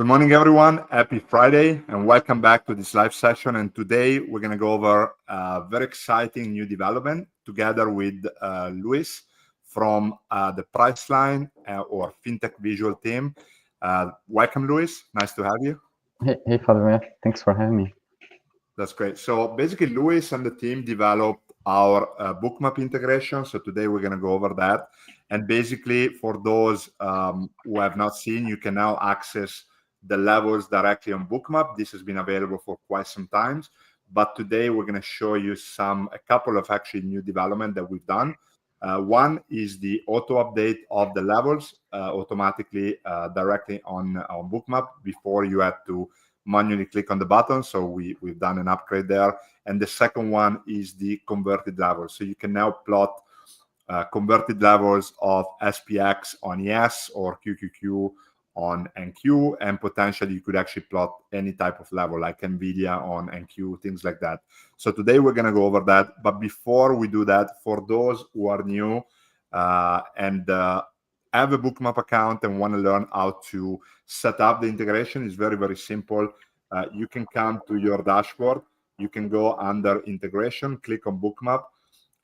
Good morning, everyone. Happy Friday, and welcome back to this live session. And today we're going to go over a very exciting new development together with Luis from the Priceline or FinTech Visual team. Welcome, Luis. Nice to have you. Hey, Fabio. Thanks for having me. That's great. So basically, Luis and the team developed our Bookmap integration. So today we're going to go over that. And basically, for those who have not seen, you can now access the levels directly on Bookmap. This has been available for quite some time. But today we're going to show you a couple of actually new development that we've done. One is the auto update of the levels automatically directly on Bookmap. Before you had to manually click on the button, so we've done an upgrade there. And the second one is the converted levels. So you can now plot converted levels of SPX on ES or QQQ on NQ, and potentially you could actually plot any type of level like NVIDIA on NQ, things like that. So today we're going to go over that. But before we do that, for those who are new and have a Bookmap account and want to learn how to set up the integration, it's very, very simple. You can come to your dashboard. You can go under integration, click on Bookmap.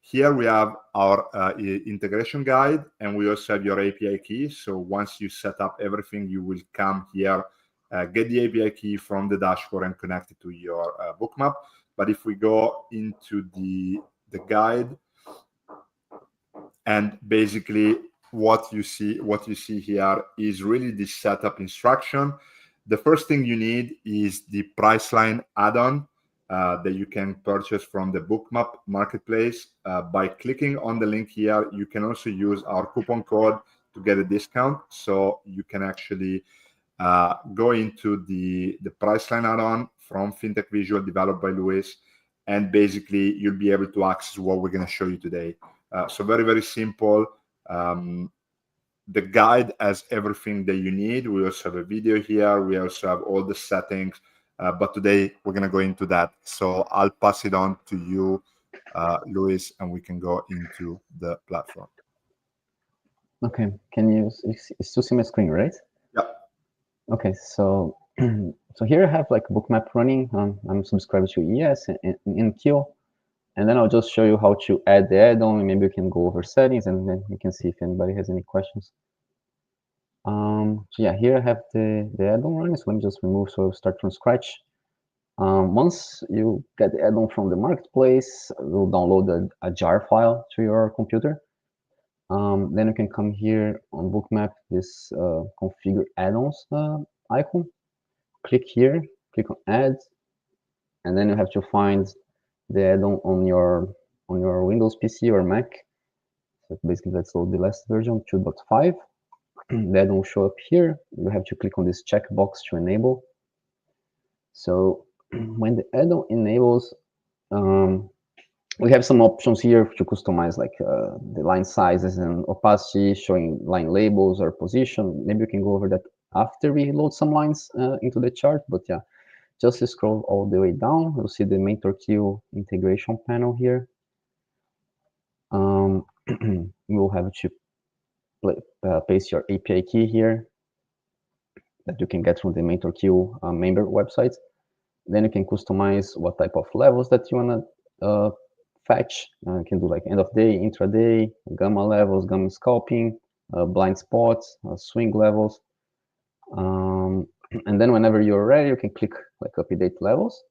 Here we have our integration guide, and we also have your API key. So once you set up everything, you will come here, get the API key from the dashboard and connect it to your Bookmap. But if we go into the guide, and basically what you see here is really the setup instruction. The first thing you need is the Priceline add-on that you can purchase from the Bookmap marketplace. By clicking on the link here, you can also use our coupon code to get a discount. So you can actually go into the Priceline add-on from FinTech Visual developed by Luis, and basically you'll be able to access what we're going to show you today. So very, very simple. The guide has everything that you need. We also have a video here. We also have all the settings. But today we're going to go into that. So I'll pass it on to you, Luis, and we can go into the platform. Okay, can you still see my screen, right? Yeah. Okay, so here I have like Bookmap running. I'm subscribed to ES and NQ, and then I'll just show you how to add the add-on, and maybe we can go over settings, and then we can see if anybody has any questions. So yeah, here I have the add-on running. So let me just remove, so I'll start from scratch. Once you get the add-on from the marketplace, we'll download a jar file to your computer. Then you can come here on Bookmap, this configure add-ons icon. Click here, click on add, and then you have to find the add-on on your Windows PC or Mac. So basically, let's load the last version, 2.5. The add-on will show up here. You have to click on this checkbox to enable. So when the add-on enables, we have some options here to customize, like the line sizes and opacity, showing line labels or position. Maybe we can go over that after we load some lines into the chart. But yeah, just scroll all the way down. You'll see the MenthorQ integration panel here. We'll have to paste your API key here that you can get from the MenthorQ member website. Then you can customize what type of levels that you want to fetch. You can do like end of day, intraday, gamma levels, gamma scalping, blind spots, swing levels. And then whenever you're ready, you can click like update levels,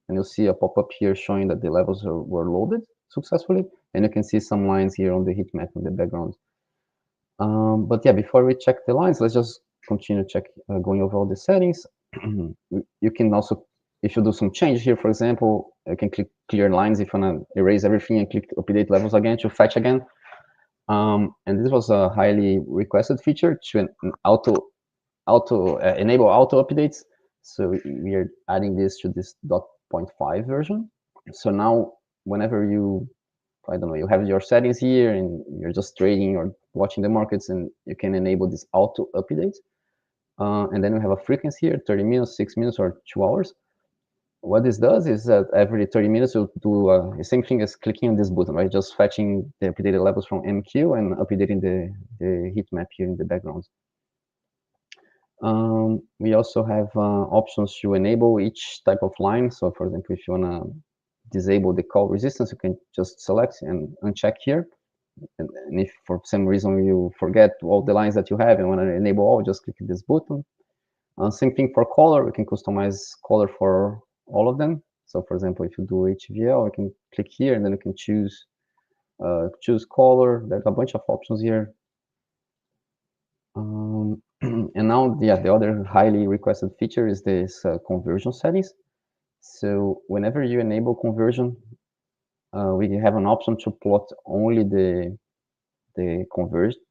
and you'll see a pop-up here showing that the levels were loaded successfully. And you can see some lines here on the heat map in the background. But yeah, before we check the lines, let's just continue going over all the settings. You can also, if you do some change here, for example, you can click clear lines if you want to erase everything and click update levels again to fetch again. And this was a highly requested feature to enable auto updates. So we are adding this to this 0.5 version. So now whenever you have your settings here and you're just trading or watching the markets, and you can enable this auto update. And then we have a frequency here, 30 minutes, 6 minutes, or 2 hours. What this does is that every 30 minutes you'll do the same thing as clicking on this button, right? Just fetching the updated levels from MQ and updating the heat map here in the background. We also have options to enable each type of line. So for example, if you want to disable the call resistance, you can just select and uncheck here. And if for some reason you forget all the lines that you have and want to enable all, just click this button. Same thing for color. We can customize color for all of them. So for example, if you do HVL, you can click here and then you can choose color. There's a bunch of options here. And now, yeah, the other highly requested feature is this conversion settings. So whenever you enable conversion, we have an option to plot only the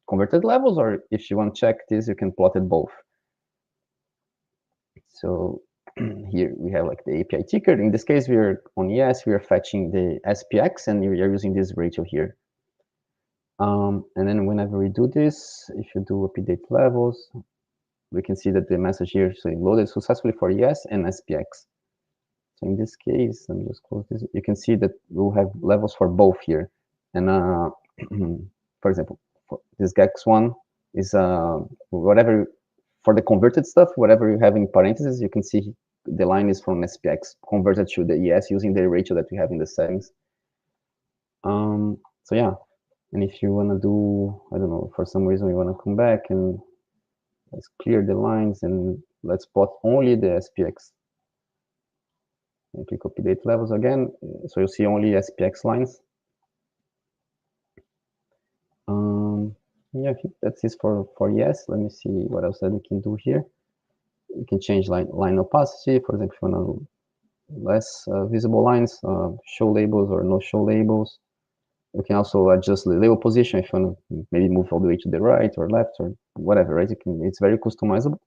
converted levels, or if you want to check this, you can plot it both. So here we have like the API ticker. In this case, we are on ES, we are fetching the SPX, and we are using this ratio here. And then whenever we do this, if you do update levels, we can see that the message here is loaded successfully for ES and SPX. So in this case, let me just close this. You can see that we'll have levels for both here. And for example, for this GEX one is whatever, for the converted stuff, whatever you have in parentheses, you can see the line is from SPX converted to the ES using the ratio that we have in the settings. So yeah, and if you want to do, I don't know, for some reason you want to come back and let's clear the lines and let's plot only the SPX. And click update levels again, so you'll see only SPX lines. Yeah, I think that's it for yes. Let me see what else that we can do here. You can change line opacity, for example, if you want to less visible lines, show labels or no show labels. You can also adjust the label position if you want to maybe move all the way to the right or left or whatever, right? It's very customizable.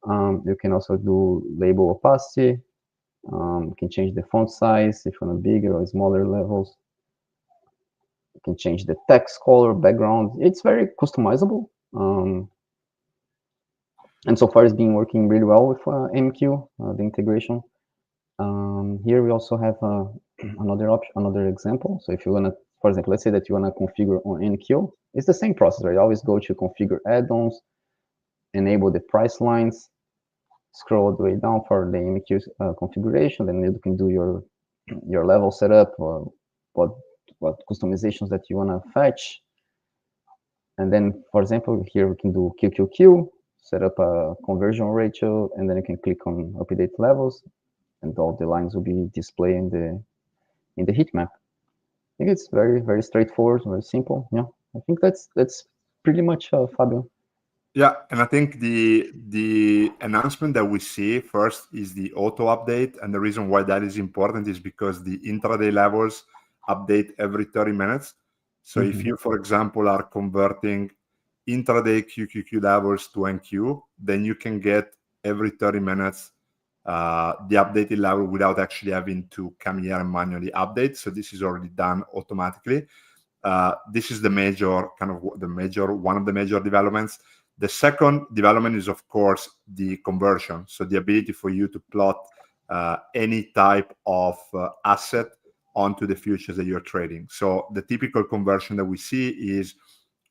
You can also do label opacity. You can change the font size if you want bigger or smaller levels. You can change the text color, background. It's very customizable. And so far it's been working really well with MQ, the integration. Here we also have another option, another example. So if you want to, for example, let's say that you want to configure on NQ, it's the same process, right? You always go to configure add-ons, enable the price lines, scroll all the way down for the MQ configuration, then you can do your level setup, or what customizations that you want to fetch. And then, for example, here we can do QQQ, set up a conversion ratio, and then you can click on update levels, and all the lines will be displayed in the heat map. I think it's very, very straightforward, very simple. Yeah, I think that's pretty much Fabio. Yeah, and I think the announcement that we see first is the auto update, and the reason why that is important is because the intraday levels update every 30 minutes. So if you, for example, are converting intraday QQQ levels to NQ, then you can get every 30 minutes the updated level without actually having to come here and manually update. So this is already done automatically. This is the major one of the major developments. The second development is, of course, the conversion. So the ability for you to plot any type of asset onto the futures that you're trading. So the typical conversion that we see is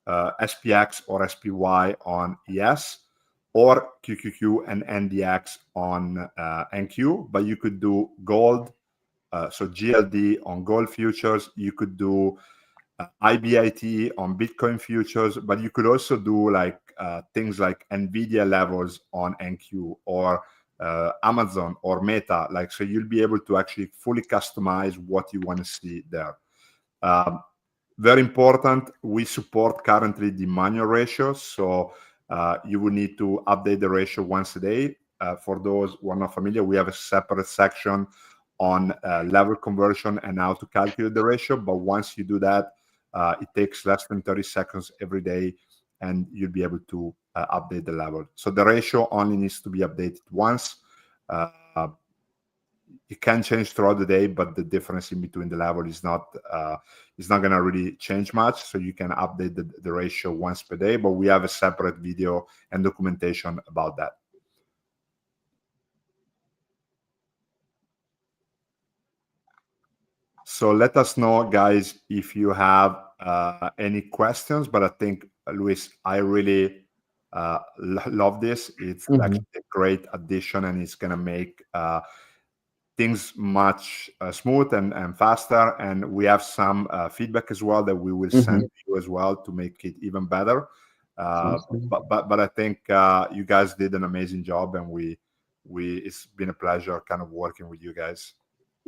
SPX or SPY on ES, or QQQ and NDX on NQ, but you could do gold, so GLD on gold futures. You could do IBIT on Bitcoin futures, but you could also do like things like NVIDIA levels on NQ, or Amazon or Meta. Like, so you'll be able to actually fully customize what you want to see there. Very important, we support currently the manual ratio, so you will need to update the ratio once a day. For those who are not familiar, we have a separate section on level conversion and how to calculate the ratio, but once you do that, it takes less than 30 seconds every day, and you'll be able to update the level. So the ratio only needs to be updated once. It can change throughout the day, but the difference in between the level is not going to really change much. So you can update the ratio once per day, but we have a separate video and documentation about that. So let us know, guys, if you have any questions. But I think, Luis, I really love this. It's actually a great addition, and it's going to make things much smooth and faster. And we have some feedback as well that we will send to you as well to make it even better. But I think you guys did an amazing job, and it's been a pleasure kind of working with you guys.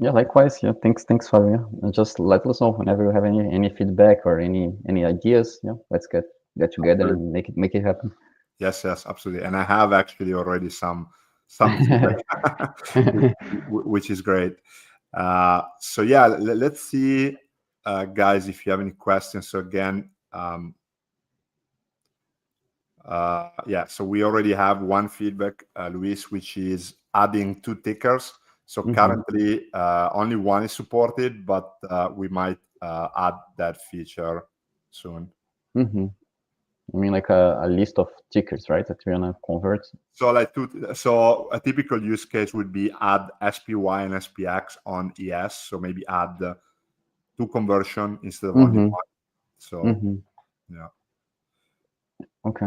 Yeah, likewise. Yeah, thanks, Fabio. And just let us know whenever you have any feedback or any ideas. Yeah, let's get together and make it happen. Yes, absolutely. And I have actually already some feedback, which is great. So yeah, let's see, guys, if you have any questions. So again, yeah, so we already have one feedback, Luis, which is adding 2 tickers. So currently only one is supported, but we might add that feature soon. I mean, like a list of tickers, right, that we're gonna convert. So a typical use case would be add SPY and SPX on ES. So maybe add 2 conversion instead of only 1. So yeah. Okay.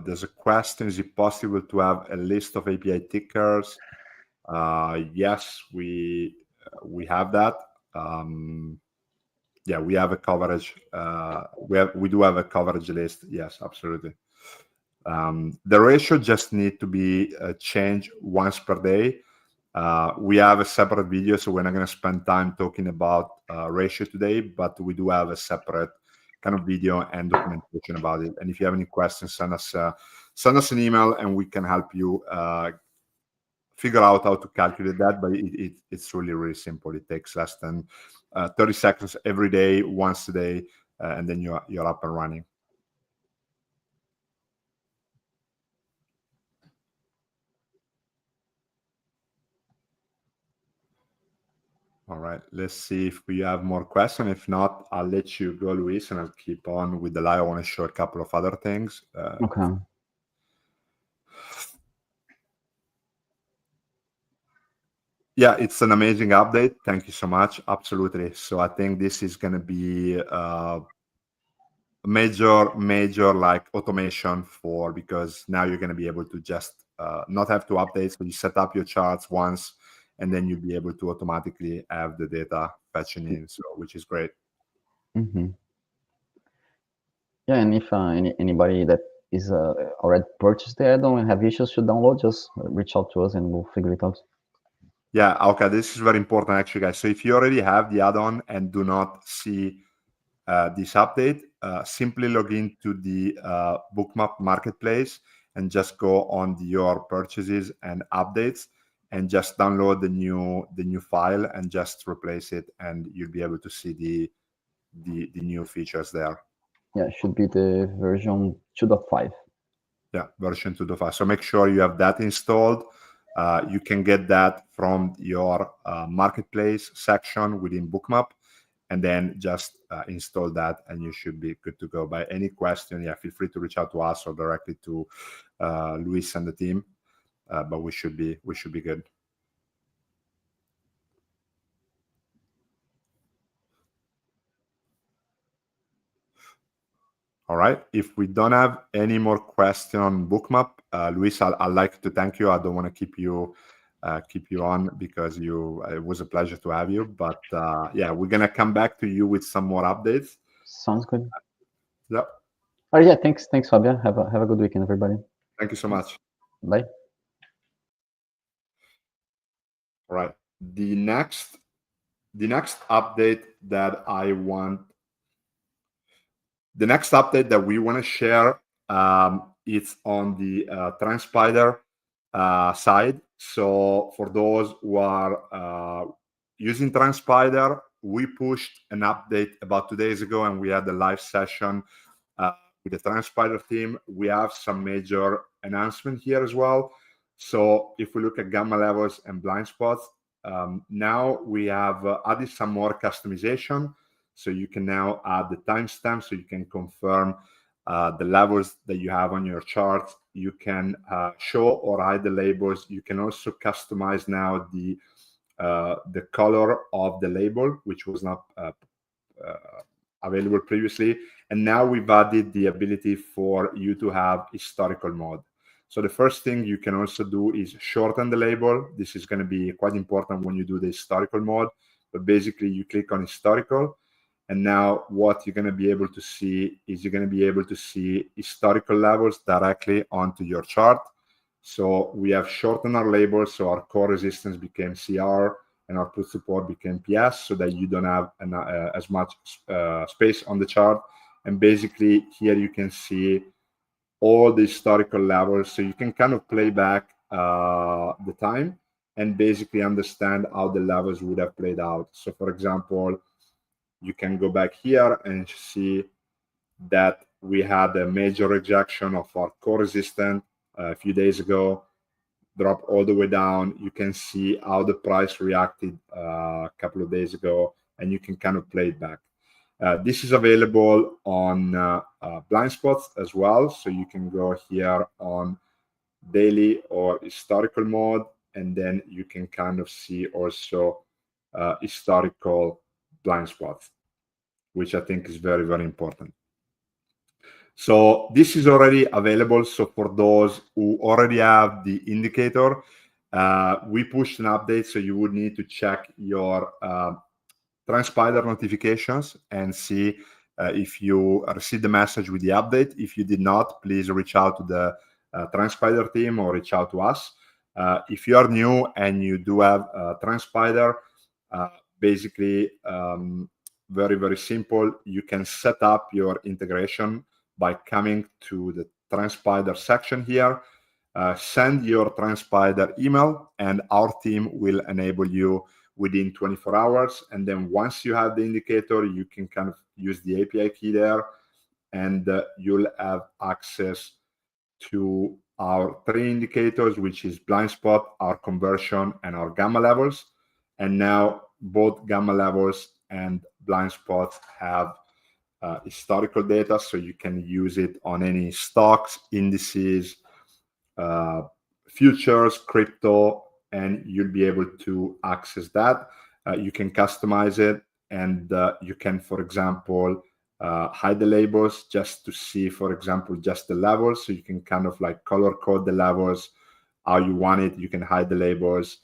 There's a question: is it possible to have a list of API tickers? Yes, we have that. Yeah, we have a coverage. We do have a coverage list. Yes, absolutely. The ratio just need to be changed once per day. We have a separate video, so we're not going to spend time talking about ratio today, but we do have a separate kind of video and documentation about it. And if you have any questions, send us an email, and we can help you figure out how to calculate that. But it's really simple. It takes less than 30 seconds every day, once a day, and then you're up and running. All right, let's see if we have more questions. If not, I'll let you go, Luis, and I'll keep on with the live. I want to show a couple of other things. Okay. Yeah, it's an amazing update. Thank you so much. Absolutely. So I think this is going to be major like automation because now you're going to be able to just not have to update. So you set up your charts once, and then you'll be able to automatically have the data fetching in, so which is great. Yeah, and if anybody that is already purchased the add-on and have issues to download, just reach out to us and we'll figure it out. Yeah, okay, this is very important actually, guys. So if you already have the add-on and do not see this update, simply log into the Bookmap marketplace and just go on your purchases and updates and just download the new file and just replace it, and you'll be able to see the new features there. Yeah, it should be the version 2.5. Yeah, version 2.5. So make sure you have that installed. You can get that from your marketplace section within Bookmap, and then just install that, and you should be good to go. By any question, yeah, feel free to reach out to us or directly to Luis and the team. But we should be good. All right. If we don't have any more questions on Bookmap, Luis, I'd like to thank you. I don't want to keep you on because it was a pleasure to have you. But yeah, we're gonna come back to you with some more updates. Sounds good. Yep. Oh yeah, thanks, Fabio. Have a good weekend, everybody. Thank you so much. Bye. All right. The next update that we want to share, it's on the TrendSpider side. So for those who are using TrendSpider, we pushed an update about 2 days ago, and we had a live session with the TrendSpider team. We have some major announcement here as well. So if we look at gamma levels and blind spots, now we have added some more customization. So you can now add the timestamp, so you can confirm the levels that you have on your charts. You can show or hide the labels. You can also customize now the color of the label, which was not available previously. And now we've added the ability for you to have historical mode. So the first thing you can also do is shorten the label. This is going to be quite important when you do the historical mode. But basically, you click on historical. And now what you're going to be able to see is you're going to be able to see historical levels directly onto your chart. So we have shortened our labels. So our core resistance became CR and our put support became PS, so that you don't have as much space on the chart. And basically here you can see all the historical levels. So you can kind of play back the time and basically understand how the levels would have played out. So for example, you can go back here and see that we had a major rejection of our core resistance a few days ago, drop all the way down. You can see how the price reacted a couple of days ago, and you can kind of play it back. This is available on blind spots as well. So you can go here on daily or historical mode, and then you can kind of see also historical blind spots, which I think is very, very important. So this is already available. So for those who already have the indicator, we pushed an update. So you would need to check your TrendSpider notifications and see if you received the message with the update. If you did not, please reach out to the TrendSpider team or reach out to us. If you are new and you do have TrendSpider, basically very, very simple. You can set up your integration by coming to the TrendSpider section here. Send your TrendSpider email and our team will enable you within 24 hours. And then once you have the indicator, you can kind of use the API key there, and you'll have access to our 3 indicators, which is blind spot, our conversion, and our gamma levels. And now both gamma levels and blind spots have historical data, so you can use it on any stocks, indices, futures, crypto, and you'll be able to access that. You can customize it, and you can, for example, hide the labels just to see, for example, just the levels. So you can kind of like color code the levels how you want it. You can hide the labels.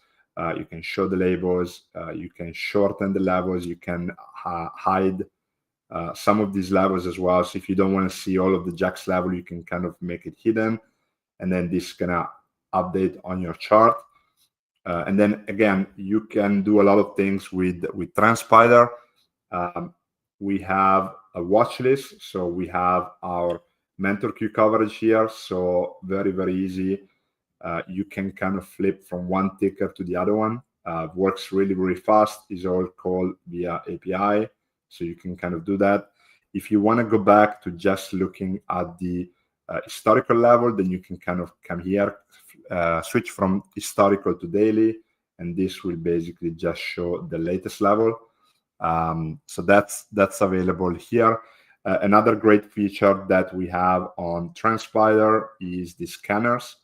You can show the labels. You can shorten the levels. You can hide some of these levels as well. So if you don't want to see all of the JAX level, you can kind of make it hidden. And then this is going to update on your chart. And then again, you can do a lot of things with TrendSpider. We have a watch list. So we have our MenthorQ coverage here. So very, very easy. You can kind of flip from one ticker to the other one. Works really, really fast. Is all called via API. So you can kind of do that. If you want to go back to just looking at the historical level, then you can kind of come here, switch from historical to daily, and this will basically just show the latest level. So that's available here. Another great feature that we have on TrendSpider is the scanners.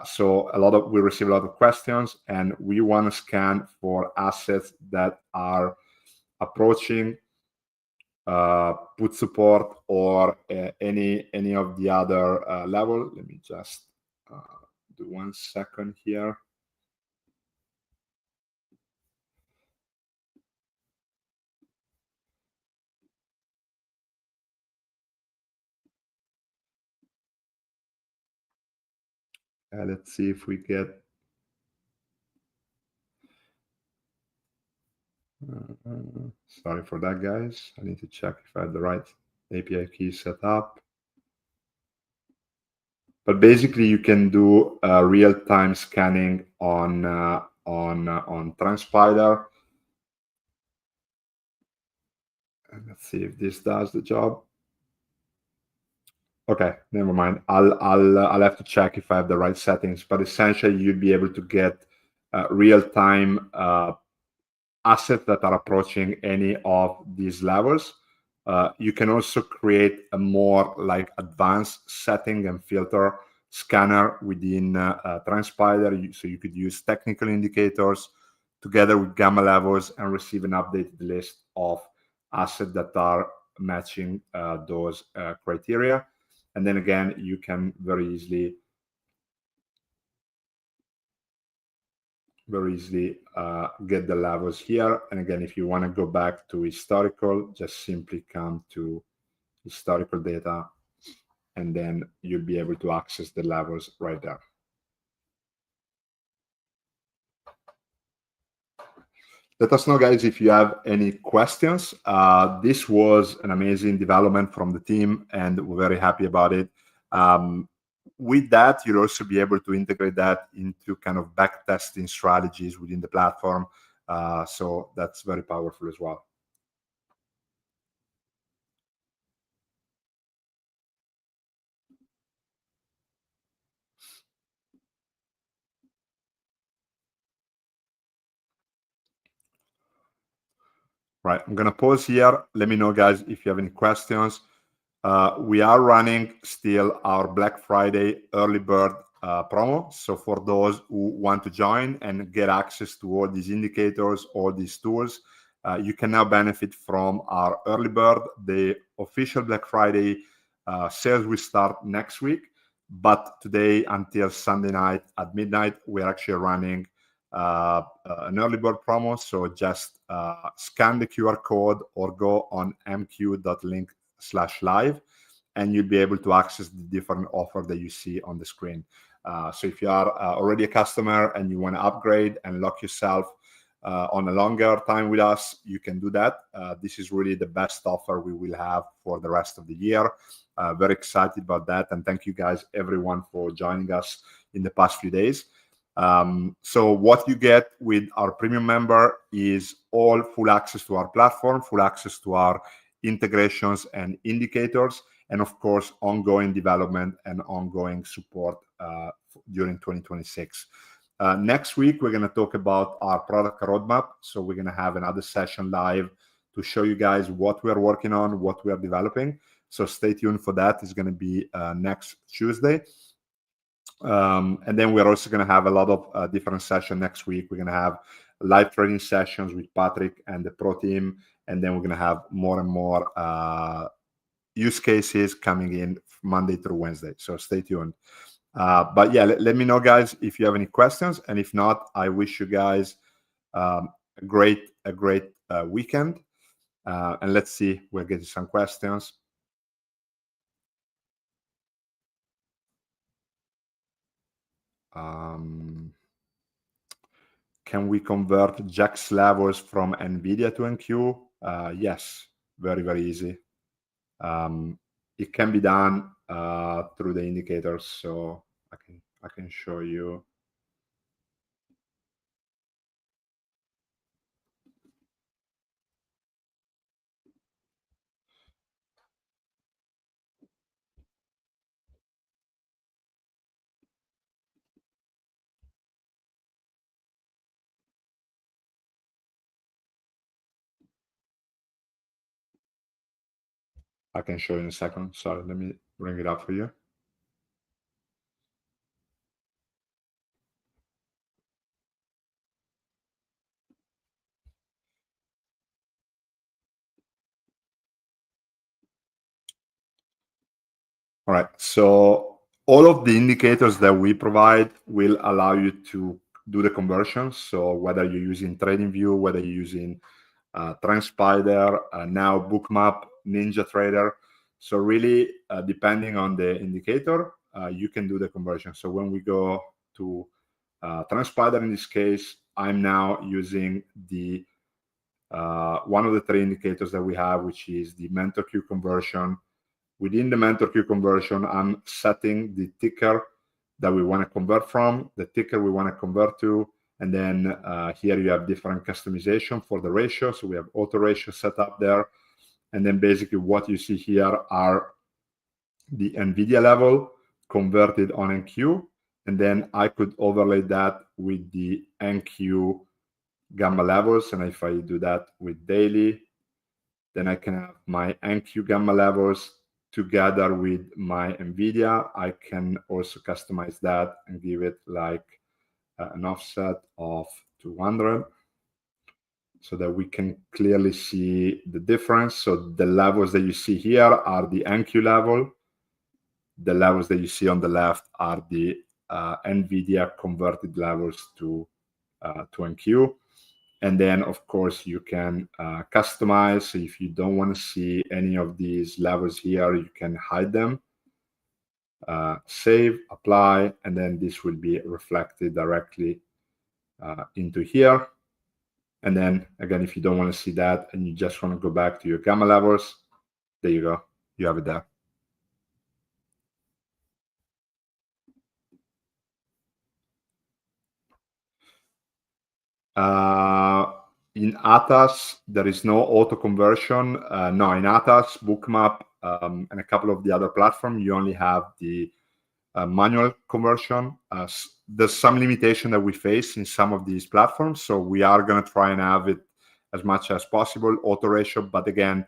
So we receive a lot of questions, and we want to scan for assets that are approaching put support or any of the other level. Let me just do 1 second here. Let's see if we get sorry for that, guys. I need to check if I have the right API key set up. But basically, you can do real-time scanning on TrendSpider. And let's see if this does the job. Okay, never mind. I'll have to check if I have the right settings. But essentially, you'd be able to get real-time assets that are approaching any of these levels. You can also create a more like advanced setting and filter scanner within TrendSpider. So you could use technical indicators together with gamma levels and receive an updated list of assets that are matching those criteria. And then again, you can very easily get the levels here. And again, if you want to go back to historical, just simply come to historical data, and then you'll be able to access the levels right there. Let us know, guys, if you have any questions. This was an amazing development from the team, and we're very happy about it. With that, you'll also be able to integrate that into kind of back testing strategies within the platform. So that's very powerful as well. Right, I'm going to pause here. Let me know, guys, if you have any questions. We are running still our Black Friday early bird promo. So for those who want to join and get access to all these indicators, all these tools, you can now benefit from our early bird. The official Black Friday sales will start next week, but today until Sunday night at midnight, we're actually running an early bird promo. So just scan the QR code or go on mq.link/live, and you'll be able to access the different offer that you see on the screen. So if you are already a customer and you want to upgrade and lock yourself on a longer time with us, you can do that. This is really the best offer we will have for the rest of the year. Very excited about that. And thank you guys, everyone, for joining us in the past few days. So what you get with our premium member is all full access to our platform, full access to our integrations and indicators, and of course, ongoing development and ongoing support during 2026. Next week, we're going to talk about our product roadmap. So we're going to have another session live to show you guys what we're working on, what we are developing. So stay tuned for that. It's going to be next Tuesday. And then we're also going to have a lot of different sessions next week. We're going to have live training sessions with Patrick and the pro team. And then we're going to have more and more use cases coming in Monday through Wednesday. So stay tuned. But yeah, let me know, guys, if you have any questions. And if not, I wish you guys a great weekend. And let's see, we'll get to some questions. Can we convert Jack's levels from NVIDIA to NQ? Yes, very easy. It can be done through the indicators, so I can show you. I can show you in a second. Sorry, let me bring it up for you. All right, so all of the indicators that we provide will allow you to do the conversions. So whether you're using TradingView, whether you're using TrendSpider, now Bookmap, NinjaTrader. So really, depending on the indicator, you can do the conversion. So when we go to TrendSpider, in this case, I'm now using the one of the three indicators that we have, which is the MenthorQ conversion. Within the MenthorQ conversion, I'm setting the ticker that we want to convert from, the ticker we want to convert to, and then here you have different customization for the ratio. So we have auto ratio set up there. And then basically what you see here are the NVIDIA level converted on NQ. And then I could overlay that with the NQ gamma levels. And if I do that with daily, then I can have my NQ gamma levels together with my NVIDIA. I can also customize that and give it like an offset of 200. so that we can clearly see the difference. So the levels that you see here are the NQ level. The levels that you see on the left are the NVIDIA converted levels to NQ. And then, of course, you can customize. If you don't want to see any of these levels here, you can hide them. Save, apply, and then this will be reflected directly into here. And then again, if you don't want to see that and you just want to go back to your gamma levels, there you go. You have it there. In ATAS, there is no auto conversion. No, in ATAS, Bookmap, and a couple of the other platforms, you only have the manual conversion. There's some limitation that we face in some of these platforms, so we are going to try and have it as much as possible, auto ratio. But again,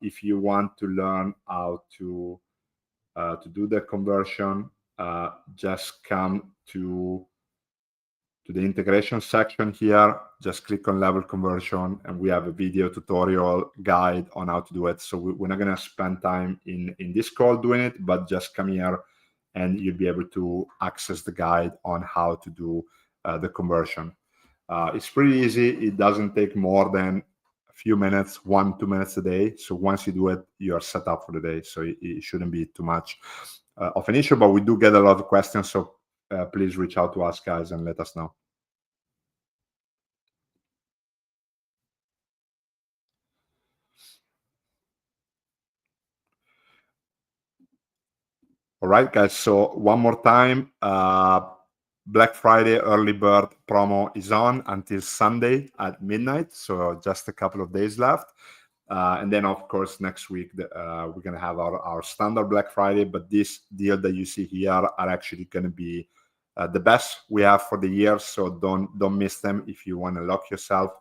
if you want to learn how to do the conversion, just come to the integration section here, just click on level conversion, and we have a video tutorial guide on how to do it. So we're not going to spend time in this call doing it, but just come here and you'll be able to access the guide on how to do the conversion. It's pretty easy. It doesn't take more than a few minutes, 1-2 minutes a day. So once you do it, you are set up for the day. So it shouldn't be too much of an issue, but we do get a lot of questions. So please reach out to us, guys, and let us know. All right, guys. So one more time, Black Friday early bird promo is on until Sunday at midnight. So just a couple of days left. And then, of course, next week, we're going to have our standard Black Friday. But this deal that you see here are actually going to be the best we have for the year. So don't miss them if you want to lock yourself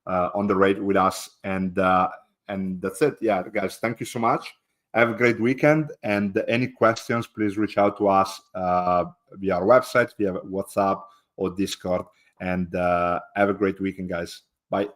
on the rate with us. And that's it. Yeah, guys, thank you so much. Have a great weekend. And any questions, please reach out to us via our website, via WhatsApp or Discord. And have a great weekend, guys. Bye.